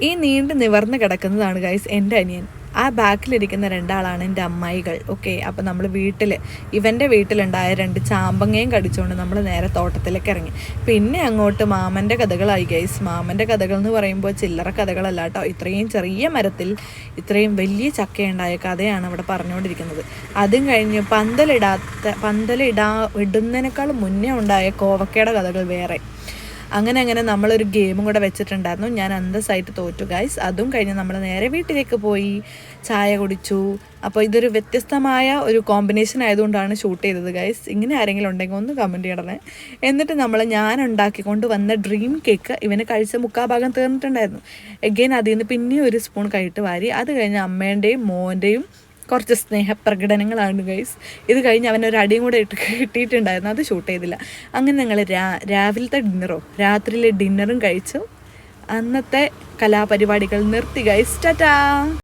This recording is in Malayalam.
ഈ നീണ്ട് നിവർന്ന് കിടക്കുന്നതാണ് ഗൈസ് എൻ്റെ അനിയൻ. ആ ബാക്കിലിരിക്കുന്ന രണ്ടാളാണ് എൻ്റെ അമ്മായികൾ. ഓക്കെ, അപ്പോൾ നമ്മൾ ഇവൻ്റെ വീട്ടിലുണ്ടായ 2 ചാമ്പങ്ങയും കടിച്ചുകൊണ്ട് നമ്മൾ നേരെ തോട്ടത്തിലേക്ക് ഇറങ്ങി. പിന്നെ അങ്ങോട്ട് മാമൻ്റെ കഥകളായി ഗൈസ്. മാമൻ്റെ കഥകൾ എന്ന് പറയുമ്പോൾ ചില്ലറ കഥകളല്ല കേട്ടോ. ഇത്രയും ചെറിയ മരത്തിൽ ഇത്രയും വലിയ ചക്കയുണ്ടായ കഥയാണ് അവിടെ പറഞ്ഞുകൊണ്ടിരിക്കുന്നത്. അതും കഴിഞ്ഞ് ഇടുന്നതിനേക്കാൾ മുന്നേ ഉണ്ടായ കോവക്കയുടെ കഥകൾ വേറെ. അങ്ങനെ നമ്മളൊരു ഗെയിമും കൂടെ വെച്ചിട്ടുണ്ടായിരുന്നു. ഞാൻ അന്തസ്സായിട്ട് തോറ്റു ഗൈസ്. അതും കഴിഞ്ഞ് നമ്മൾ നേരെ വീട്ടിലേക്ക് പോയി ചായ കുടിച്ചു. അപ്പോൾ ഇതൊരു വ്യത്യസ്തമായ ഒരു കോമ്പിനേഷൻ ആയതുകൊണ്ടാണ് ഷൂട്ട് ചെയ്തത് ഗൈസ്. ഇങ്ങനെ ആരെങ്കിലും ഉണ്ടെങ്കിൽ ഒന്ന് കമൻറ്റ് ചെയ്യണേ. എന്നിട്ട് ഞാൻ ഉണ്ടാക്കിക്കൊണ്ട് വന്ന ഡ്രീം കേക്ക് ഇവന് കഴിച്ച 3/4 ഭാഗം തീർന്നിട്ടുണ്ടായിരുന്നു. എഗെയിൻ അതിൽ നിന്ന് പിന്നെ ഒരു സ്പൂൺ കൈയിട്ട് വാരി. അത് കഴിഞ്ഞ് അമ്മേൻ്റെയും മോൻ്റെയും കുറച്ച് സ്നേഹപ്രകടനങ്ങളാണ് ഗൈസ്. ഇത് കഴിഞ്ഞ് അവനൊരു അടിയും കൂടെ കിട്ടിയിട്ടുണ്ടായിരുന്നു. അത് ഷൂട്ട് ചെയ്തില്ല. അങ്ങനെ ഞങ്ങൾ രാവിലത്തെ രാത്രിയിലെ ഡിന്നറും കഴിച്ചു. അന്നത്തെ കലാപരിപാടികൾ നിർത്തി ഗൈസ്. ടാറ്റാ.